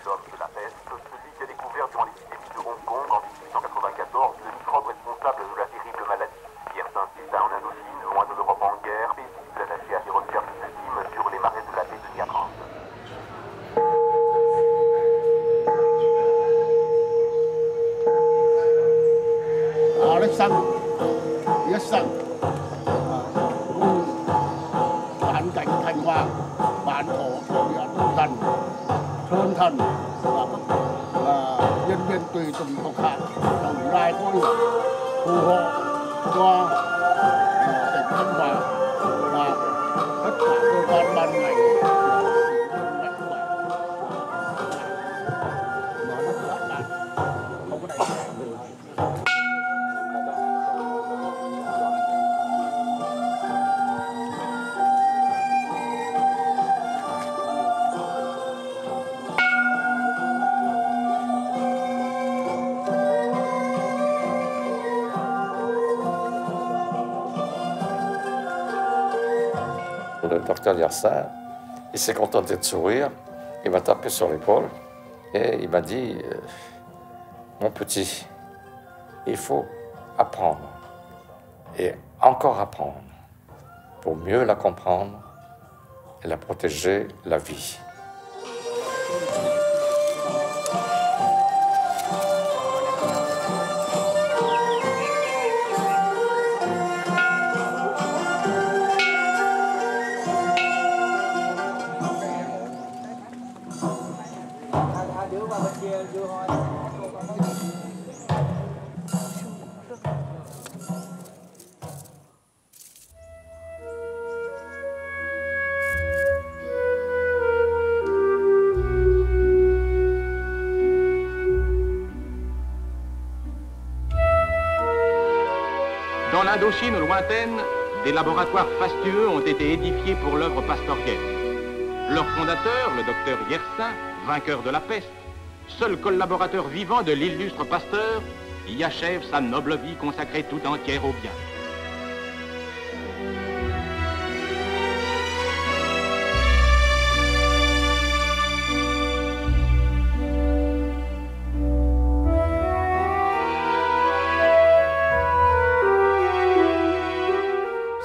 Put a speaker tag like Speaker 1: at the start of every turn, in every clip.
Speaker 1: l'homme de la peste, celui qui a découvert durant l'épidémie de Hong Kong en 1894 le microbe responsable de la terrible maladie. Yersin s'éteint en Indochine, loin de l'Europe en guerre, paisible, attaché à ses recherches ultimes sur les marais de la baie de Niagrande.
Speaker 2: Alexandre, Yersin, bản cảnh Thanh Hoa, bản thổ của địa thần, sơn thần và nhân viên tùy tùng thuộc hạ tổng đài khôi phù hộ cho tỉnh Thanh Hóa và tất cả cơ quan ban ngành.
Speaker 3: Le docteur Yersin, il s'est contenté de sourire, il m'a tapé sur l'épaule et il m'a dit mon petit, il faut apprendre et encore apprendre pour mieux la comprendre et la protéger, la vie.
Speaker 4: Dans l'Indochine lointaine, des laboratoires fastueux ont été édifiés pour l'œuvre pastorielle. Leur fondateur, le docteur Yersin, vainqueur de la peste, seul collaborateur vivant de l'illustre Pasteur, y achève sa noble vie consacrée tout entière au bien.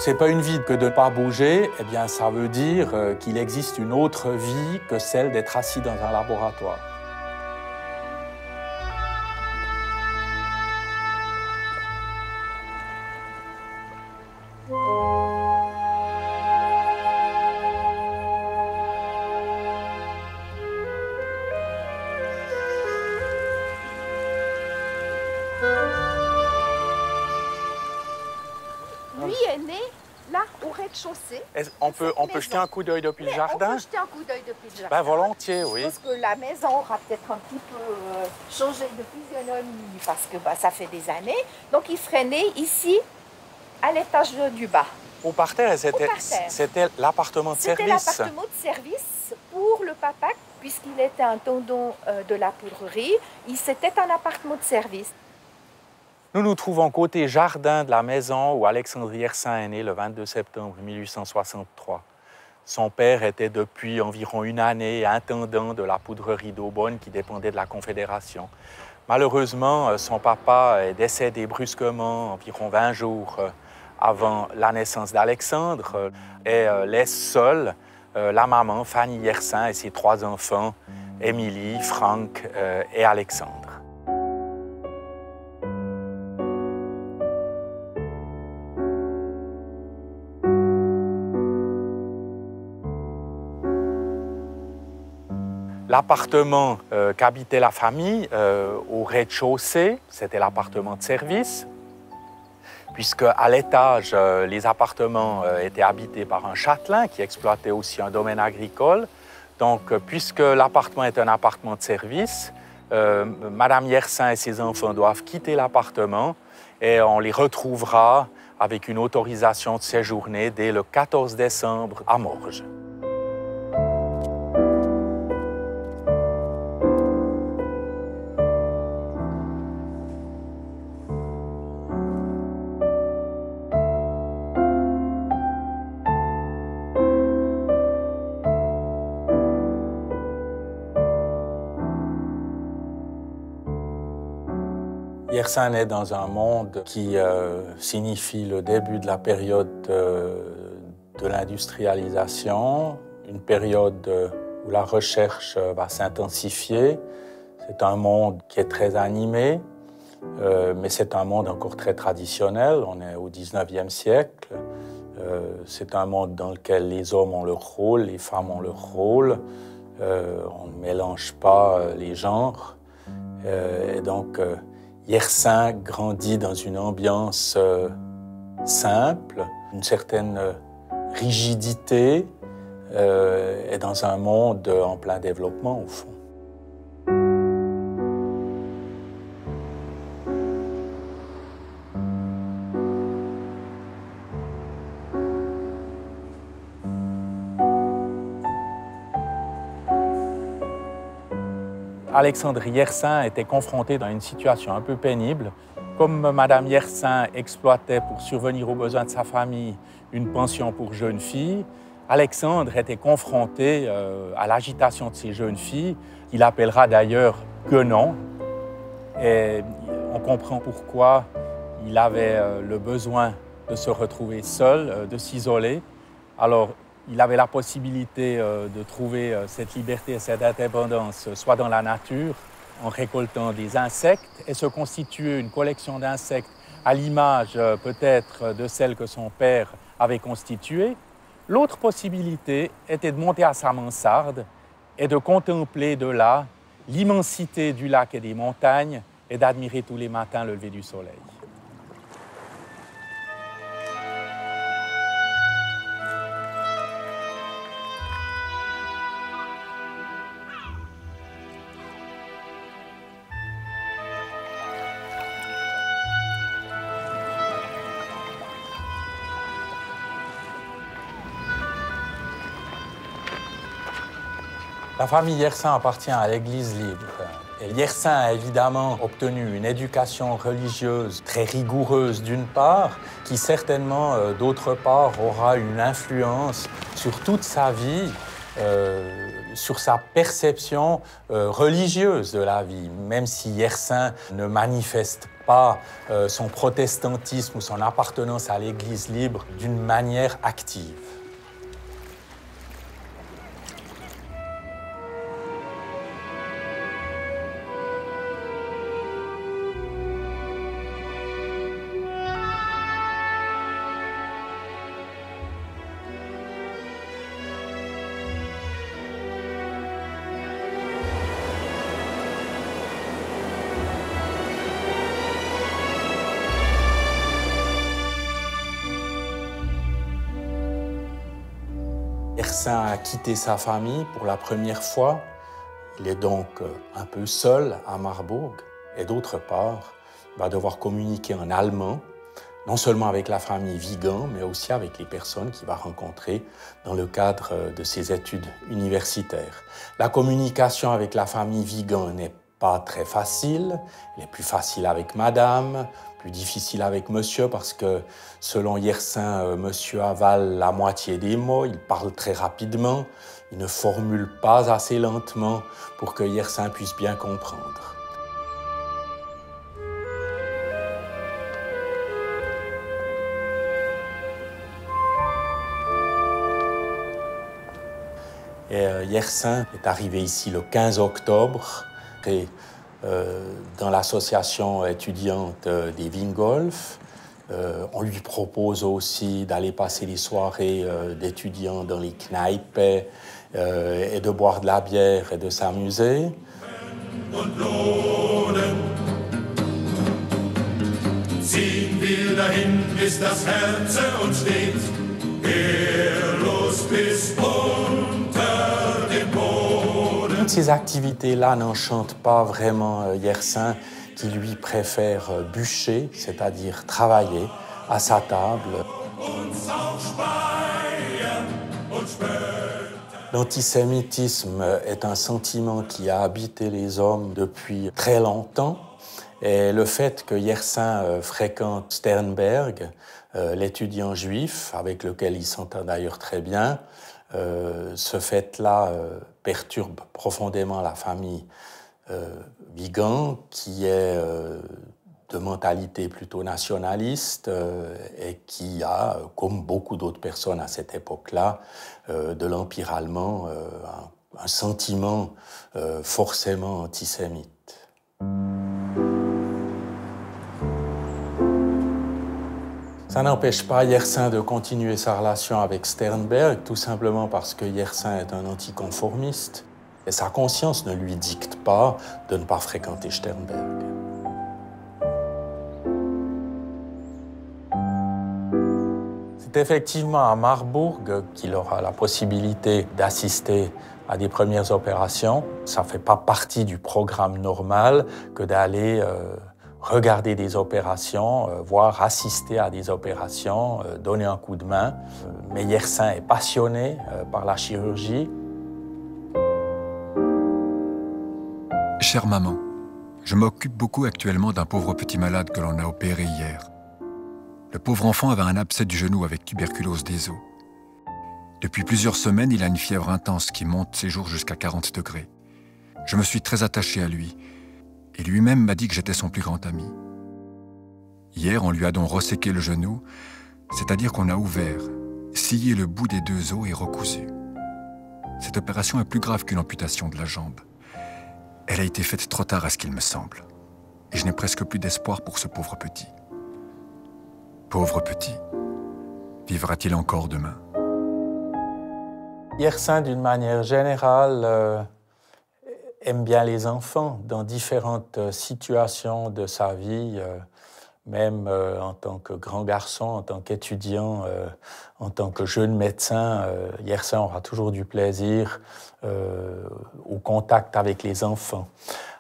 Speaker 5: C'est pas une vie que de ne pas bouger, eh bien ça veut dire qu'il existe une autre vie que celle d'être assis dans un laboratoire.
Speaker 6: Lui est né là au rez-de-chaussée.
Speaker 5: On peut jeter un coup d'œil depuis le jardin?
Speaker 6: On peut jeter un coup d'œil depuis le jardin.
Speaker 5: Ben, volontiers, oui.
Speaker 6: Parce que la maison aura peut-être un petit peu changé de physionomie parce que ça fait des années. Donc il serait né ici, à l'étage du bas.
Speaker 5: Au parterre, c'était l'appartement de service.
Speaker 6: C'était l'appartement de service pour le papa, puisqu'il était un tendon de la poudrerie. C'était un appartement de service.
Speaker 5: Nous nous trouvons côté jardin de la maison où Alexandre Yersin est né le 22 septembre 1863. Son père était depuis environ une année intendant de la poudrerie d'Aubonne qui dépendait de la Confédération. Malheureusement, son papa est décédé brusquement environ 20 jours avant la naissance d'Alexandre et laisse seule la maman, Fanny Yersin, et ses 3 enfants, Émilie, Franck et Alexandre. L'appartement qu'habitait la famille au rez-de-chaussée, c'était l'appartement de service, puisque à l'étage, les appartements étaient habités par un châtelain qui exploitait aussi un domaine agricole. Donc, puisque l'appartement est un appartement de service, Madame Yersin et ses enfants doivent quitter l'appartement et on les retrouvera avec une autorisation de séjourner dès le 14 décembre à Morges. Yersin est dans un monde qui signifie le début de la période de l'industrialisation, une période où la recherche va s'intensifier. C'est un monde qui est très animé, mais c'est un monde encore très traditionnel. On est au XIXe siècle. C'est un monde dans lequel les hommes ont leur rôle, les femmes ont leur rôle. On ne mélange pas les genres. Et donc, Yersin grandit dans une ambiance simple, une certaine rigidité, et dans un monde en plein développement, au fond. Alexandre Yersin était confronté dans une situation un peu pénible. Comme Madame Yersin exploitait pour survenir aux besoins de sa famille une pension pour jeunes filles, Alexandre était confronté à l'agitation de ces jeunes filles, qu'il appellera d'ailleurs guenons. Et on comprend pourquoi il avait le besoin de se retrouver seul, de s'isoler. Alors, il avait la possibilité de trouver cette liberté et cette indépendance soit dans la nature, en récoltant des insectes, et se constituer une collection d'insectes à l'image peut-être de celle que son père avait constituée. L'autre possibilité était de monter à sa mansarde et de contempler de là l'immensité du lac et des montagnes et d'admirer tous les matins le lever du soleil. La famille Yersin appartient à l'Église libre. Et Yersin a évidemment obtenu une éducation religieuse très rigoureuse d'une part, qui certainement d'autre part aura une influence sur toute sa vie, sur sa perception religieuse de la vie, même si Yersin ne manifeste pas son protestantisme ou son appartenance à l'Église libre d'une manière active. Yersin a quitté sa famille pour la première fois. Il est donc un peu seul à Marbourg. Et d'autre part, il va devoir communiquer en allemand, non seulement avec la famille Vigan, mais aussi avec les personnes qu'il va rencontrer dans le cadre de ses études universitaires. La communication avec la famille Vigan n'est pas très facile. Elle est plus facile avec madame, plus difficile avec monsieur, parce que selon Yersin, monsieur avale la moitié des mots, il parle très rapidement, il ne formule pas assez lentement pour que Yersin puisse bien comprendre. Et Yersin est arrivé ici le 15 octobre et dans l'association étudiante des Wingolf. On lui propose aussi d'aller passer les soirées d'étudiants dans les Kneipe et de boire de la bière et de s'amuser.
Speaker 7: Ziehen wir dahin, bis das Herz uns steht, wehrlos bis unter den Boden.
Speaker 5: Toutes ces activités-là n'enchantent pas vraiment Yersin, qui lui préfère bûcher, c'est-à-dire travailler à sa table. L'antisémitisme est un sentiment qui a habité les hommes depuis très longtemps. Et le fait que Yersin fréquente Sternberg, l'étudiant juif, avec lequel il s'entend d'ailleurs très bien, ce fait-là perturbe profondément la famille Vigan, qui est de mentalité plutôt nationaliste et qui a, comme beaucoup d'autres personnes à cette époque-là, de l'Empire allemand, un sentiment forcément antisémite. Ça n'empêche pas Yersin de continuer sa relation avec Sternberg, tout simplement parce que Yersin est un anticonformiste et sa conscience ne lui dicte pas de ne pas fréquenter Sternberg. C'est effectivement à Marbourg qu'il aura la possibilité d'assister à des premières opérations. Ça ne fait pas partie du programme normal que d'aller regarder des opérations, voire assister à des opérations, donner un coup de main. Mais Yersin est passionné par la chirurgie.
Speaker 8: Chère maman, je m'occupe beaucoup actuellement d'un pauvre petit malade que l'on a opéré hier. Le pauvre enfant avait un abcès du genou avec tuberculose des os. Depuis plusieurs semaines, il a une fièvre intense qui monte ses jours jusqu'à 40 degrés. Je me suis très attaché à lui, et lui-même m'a dit que j'étais son plus grand ami. Hier, on lui a donc resséqué le genou, c'est-à-dire qu'on a ouvert, scié le bout des deux os et recousu. Cette opération est plus grave qu'une amputation de la jambe. Elle a été faite trop tard à ce qu'il me semble, et je n'ai presque plus d'espoir pour ce pauvre petit. Pauvre petit, vivra-t-il encore demain?
Speaker 5: Yersin, d'une manière générale, aime bien les enfants dans différentes situations de sa vie, même en tant que grand garçon, en tant qu'étudiant, en tant que jeune médecin. Yersin aura toujours du plaisir au contact avec les enfants.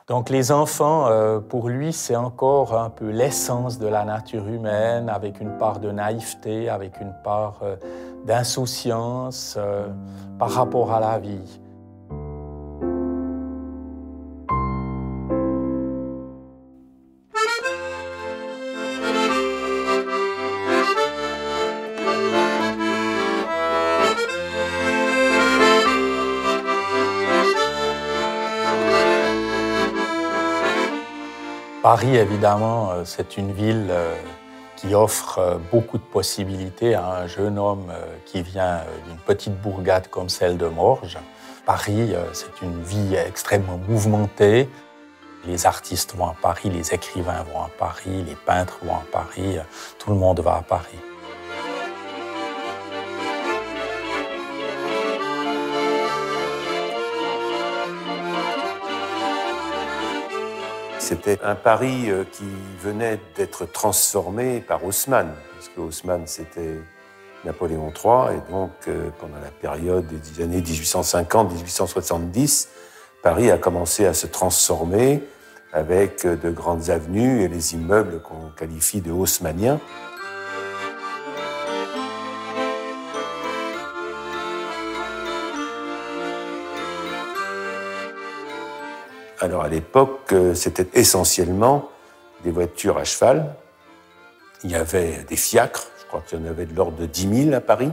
Speaker 5: Donc les enfants, pour lui, c'est encore un peu l'essence de la nature humaine, avec une part de naïveté, avec une part d'insouciance par rapport à la vie. Paris, évidemment, c'est une ville qui offre beaucoup de possibilités à un jeune homme qui vient d'une petite bourgade comme celle de Morges. Paris, c'est une vie extrêmement mouvementée. Les artistes vont à Paris, les écrivains vont à Paris, les peintres vont à Paris, tout le monde va à Paris.
Speaker 9: C'était un Paris qui venait d'être transformé par Haussmann, parce que Haussmann, c'était Napoléon III, et donc pendant la période des années 1850-1870, Paris a commencé à se transformer avec de grandes avenues et les immeubles qu'on qualifie de haussmanniens. Alors à l'époque, c'était essentiellement des voitures à cheval. Il y avait des fiacres, je crois qu'il y en avait de l'ordre de 10 000 à Paris.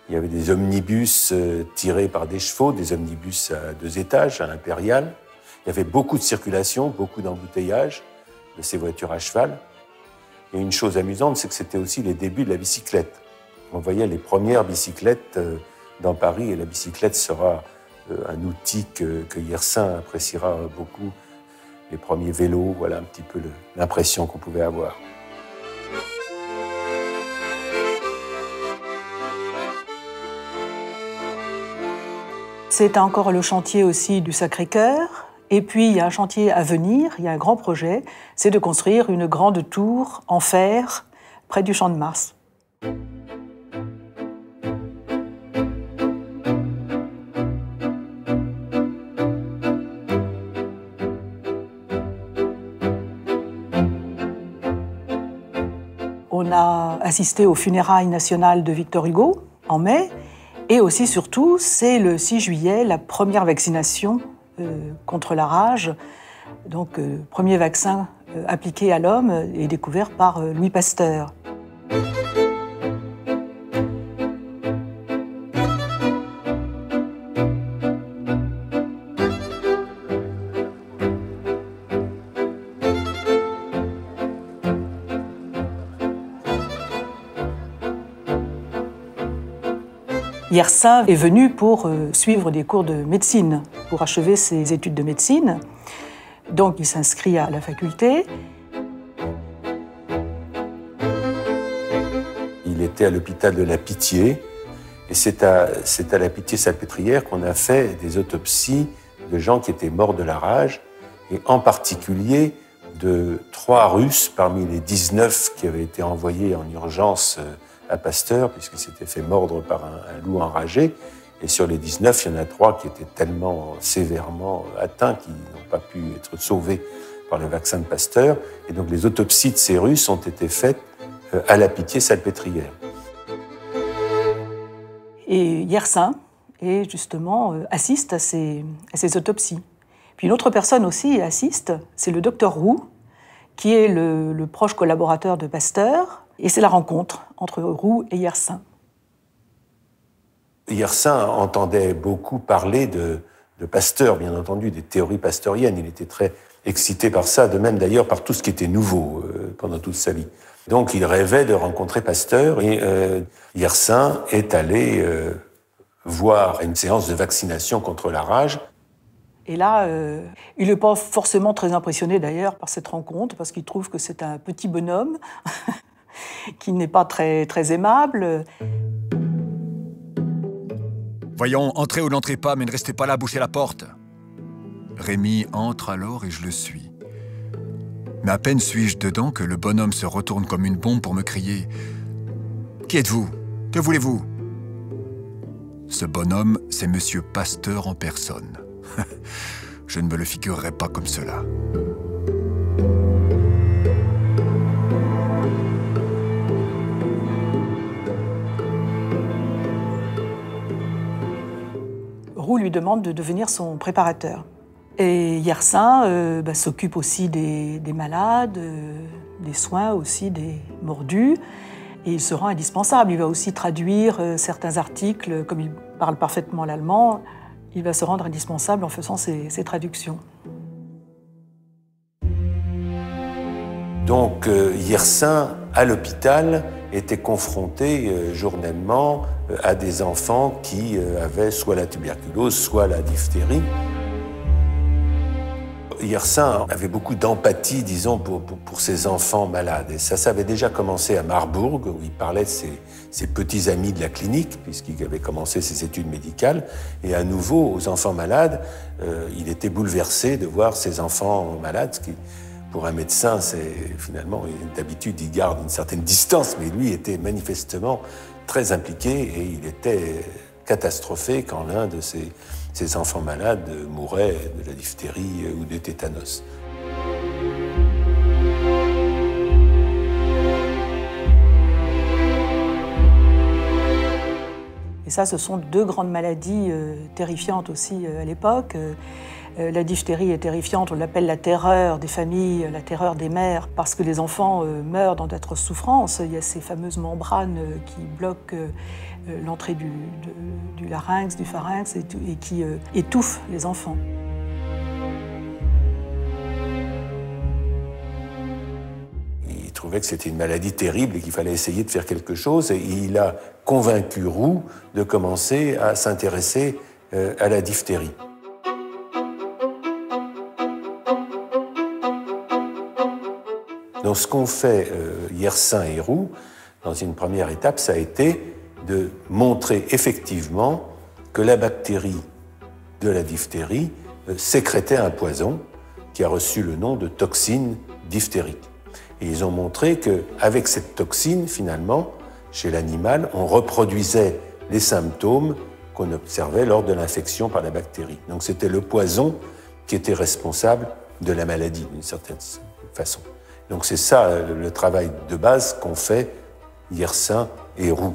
Speaker 9: Il y avait des omnibus tirés par des chevaux, des omnibus à 2 étages, à l'impérial. Il y avait beaucoup de circulation, beaucoup d'embouteillage de ces voitures à cheval. Et une chose amusante, c'est que c'était aussi les débuts de la bicyclette. On voyait les premières bicyclettes dans Paris, et la bicyclette sera un outil que Yersin appréciera beaucoup. Les premiers vélos, voilà un petit peu l'impression qu'on pouvait avoir.
Speaker 10: C'est encore le chantier aussi du Sacré-Cœur. Et puis, il y a un chantier à venir, il y a un grand projet, c'est de construire une grande tour en fer près du Champ de Mars. On a assisté aux funérailles nationales de Victor Hugo en mai. Et aussi, surtout, c'est le 6 juillet, la première vaccination contre la rage. Donc, premier vaccin appliqué à l'homme et découvert par Louis Pasteur. Yersin est venu pour suivre des cours de médecine, pour achever ses études de médecine. Donc il s'inscrit à la faculté.
Speaker 9: Il était à l'hôpital de la Pitié, et c'est à la Pitié-Salpêtrière qu'on a fait des autopsies de gens qui étaient morts de la rage, et en particulier de 3 Russes parmi les 19 qui avaient été envoyés en urgence à Pasteur, puisqu'ils s'étaient fait mordre par un loup enragé. Et sur les 19, il y en a 3 qui étaient tellement sévèrement atteints qu'ils n'ont pas pu être sauvés par le vaccin de Pasteur. Et donc les autopsies de ces Russes ont été faites à la Pitié-Salpêtrière.
Speaker 10: Et Yersin, justement, assiste à ces autopsies. Puis une autre personne aussi assiste, c'est le docteur Roux, qui est le proche collaborateur de Pasteur. Et c'est la rencontre entre Roux et Yersin.
Speaker 9: Yersin entendait beaucoup parler de Pasteur, bien entendu, des théories pasteuriennes. Il était très excité par ça, de même d'ailleurs par tout ce qui était nouveau pendant toute sa vie. Donc il rêvait de rencontrer Pasteur et Yersin est allé voir une séance de vaccination contre la rage.
Speaker 10: Et là, il n'est pas forcément très impressionné d'ailleurs par cette rencontre, parce qu'il trouve que c'est un petit bonhomme qui n'est pas très, très aimable.
Speaker 8: Voyons, entrez ou n'entrez pas, mais ne restez pas là, bouchez la porte. Rémi entre alors et je le suis. Mais à peine suis-je dedans que le bonhomme se retourne comme une bombe pour me crier « Qui êtes-vous? Que voulez-vous » Ce bonhomme, c'est Monsieur Pasteur en personne. Je ne me le figurerai pas comme cela.
Speaker 10: Roux lui demande de devenir son préparateur. Et Yersin s'occupe aussi des malades, des soins aussi des mordus. Et il se rend indispensable. Il va aussi traduire certains articles, comme il parle parfaitement l'allemand, il va se rendre indispensable en faisant ces traductions.
Speaker 9: Donc Yersin, à l'hôpital, était confronté journellement à des enfants qui avaient soit la tuberculose, soit la diphtérie. Yersin avait beaucoup d'empathie, disons, pour ses enfants malades. Et ça avait déjà commencé à Marbourg, où il parlait de ses petits amis de la clinique, puisqu'il avait commencé ses études médicales. Et à nouveau, aux enfants malades, il était bouleversé de voir ses enfants malades, ce qui, pour un médecin, c'est finalement, d'habitude, il garde une certaine distance, mais lui était manifestement très impliqué et il était catastrophé quand l'un de ses enfants malades mourait de la diphtérie ou de tétanos.
Speaker 10: Et ça, ce sont 2 grandes maladies terrifiantes aussi à l'époque. La diphtérie est terrifiante, on l'appelle la terreur des familles, la terreur des mères, parce que les enfants meurent dans d'atroces souffrances. Il y a ces fameuses membranes qui bloquent l'entrée du larynx, du pharynx, et qui étouffent les enfants.
Speaker 9: Il trouvait que c'était une maladie terrible et qu'il fallait essayer de faire quelque chose. Et il a convaincu Roux de commencer à s'intéresser à la diphtérie. Donc ce qu'ont fait Yersin et Roux, dans une première étape, ça a été de montrer effectivement que la bactérie de la diphtérie sécrétait un poison qui a reçu le nom de toxine diphtérique. Et ils ont montré qu'avec cette toxine, finalement, chez l'animal, on reproduisait les symptômes qu'on observait lors de l'infection par la bactérie. Donc c'était le poison qui était responsable de la maladie, d'une certaine façon. Donc c'est ça le travail de base qu'ont fait Yersin et Roux.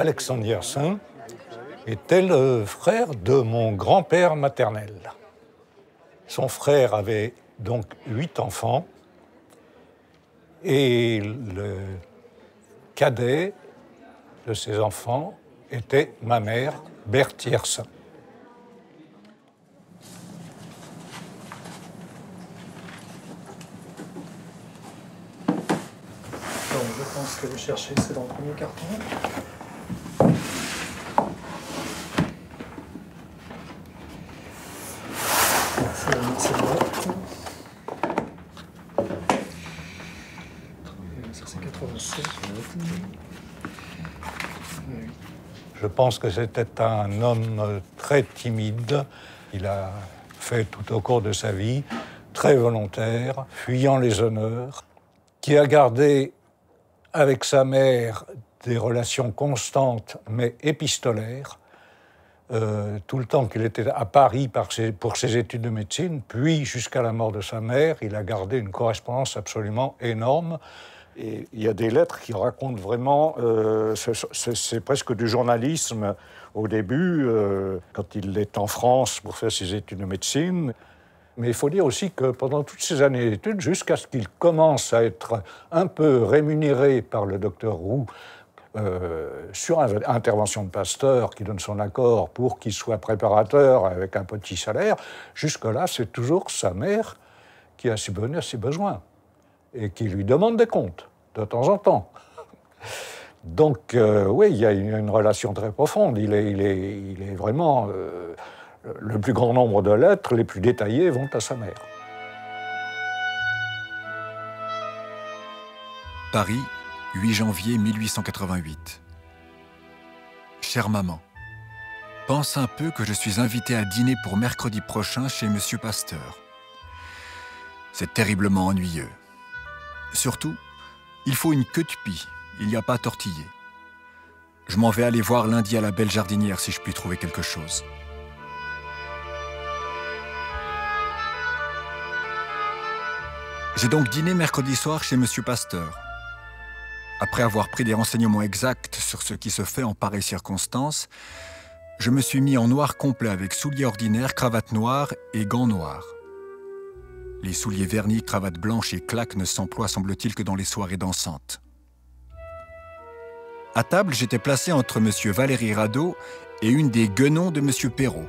Speaker 11: Alexandre Yersin était le frère de mon grand-père maternel. Son frère avait donc 8 enfants et le cadet de ses enfants était ma mère, Berthe Yersin.
Speaker 12: Donc, je pense que vous cherchez, c'est dans le premier carton. C'est la boîte. Ça, c'est 87.
Speaker 11: Je pense que c'était un homme très timide. Il a fait tout au cours de sa vie, très volontaire, fuyant les honneurs, qui a gardé avec sa mère des relations constantes mais épistolaires, tout le temps qu'il était à Paris pour ses études de médecine, puis jusqu'à la mort de sa mère, il a gardé une correspondance absolument énorme. Et il y a des lettres qui racontent vraiment, c'est presque du journalisme au début, quand il est en France pour faire ses études de médecine. Mais il faut dire aussi que pendant toutes ces années d'études, jusqu'à ce qu'il commence à être un peu rémunéré par le docteur Roux sur intervention de Pasteur, qui donne son accord pour qu'il soit préparateur avec un petit salaire, jusque-là, c'est toujours sa mère qui a subvenu à ses besoins et qui lui demande des comptes, de temps en temps. Donc, oui, il y a une relation très profonde. Il est vraiment... le plus grand nombre de lettres, les plus détaillées, vont à sa mère.
Speaker 8: Paris, 8 janvier 1888. Chère maman, pense un peu que je suis invité à dîner pour mercredi prochain chez Monsieur Pasteur. C'est terriblement ennuyeux. Surtout, il faut une queue de pie, il n'y a pas tortillé. Je m'en vais aller voir lundi à la Belle Jardinière si je puis trouver quelque chose. J'ai donc dîné mercredi soir chez Monsieur Pasteur. Après avoir pris des renseignements exacts sur ce qui se fait en pareille circonstance, je me suis mis en noir complet avec souliers ordinaires, cravate noire et gants noirs. Les souliers vernis, cravate blanche et claques ne s'emploient, semble-t-il, que dans les soirées dansantes. À table, j'étais placé entre Monsieur Valéry Radeau et une des guenons de Monsieur Perrault.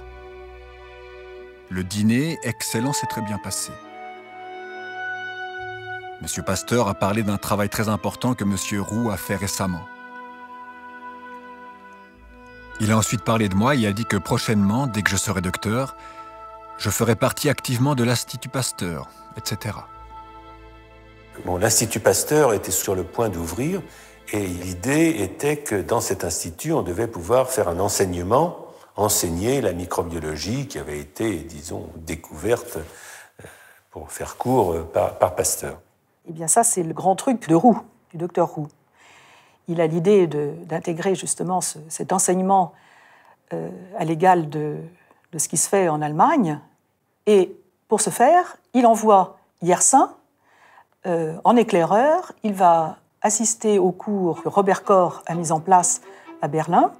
Speaker 8: Le dîner, excellent, s'est très bien passé. Monsieur Pasteur a parlé d'un travail très important que Monsieur Roux a fait récemment. Il a ensuite parlé de moi et a dit que prochainement, dès que je serai docteur, je ferai partie activement de l'Institut Pasteur, etc.
Speaker 9: Bon, l'Institut Pasteur était sur le point d'ouvrir et l'idée était que dans cet institut, on devait pouvoir faire un enseignement, enseigner la microbiologie qui avait été, disons, découverte, pour faire court, par Pasteur.
Speaker 10: Eh bien ça, c'est le grand truc de Roux, du docteur Roux. Il a l'idée d'intégrer justement cet enseignement à l'égal de ce qui se fait en Allemagne. Et pour ce faire, il envoie Yersin en éclaireur. Il va assister au cours que Robert Koch a mis en place à Berlin.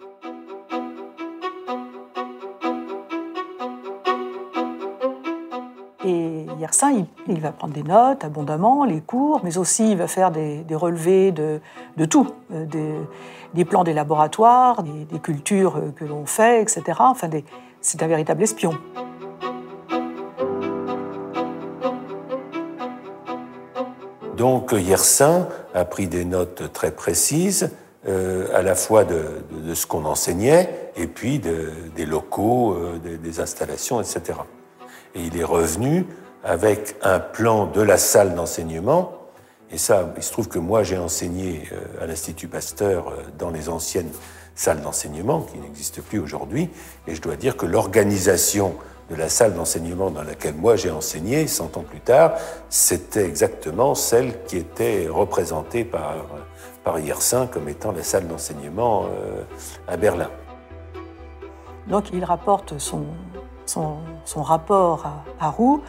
Speaker 10: Et Yersin, il va prendre des notes abondamment, les cours, mais aussi il va faire des relevés de tout, des plans des laboratoires, des cultures que l'on fait, etc. Enfin, c'est un véritable espion.
Speaker 9: Donc Yersin a pris des notes très précises, à la fois de ce qu'on enseignait, et puis des locaux, des installations, etc. Et il est revenu avec un plan de la salle d'enseignement. Et ça, il se trouve que moi, j'ai enseigné à l'Institut Pasteur dans les anciennes salles d'enseignement, qui n'existent plus aujourd'hui. Et je dois dire que l'organisation de la salle d'enseignement dans laquelle moi j'ai enseigné, 100 ans plus tard, c'était exactement celle qui était représentée par Yersin comme étant la salle d'enseignement à Berlin.
Speaker 10: Donc il rapporte son rapport à Roux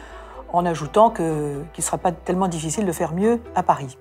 Speaker 10: en ajoutant qu'il ne sera pas tellement difficile de faire mieux à Paris.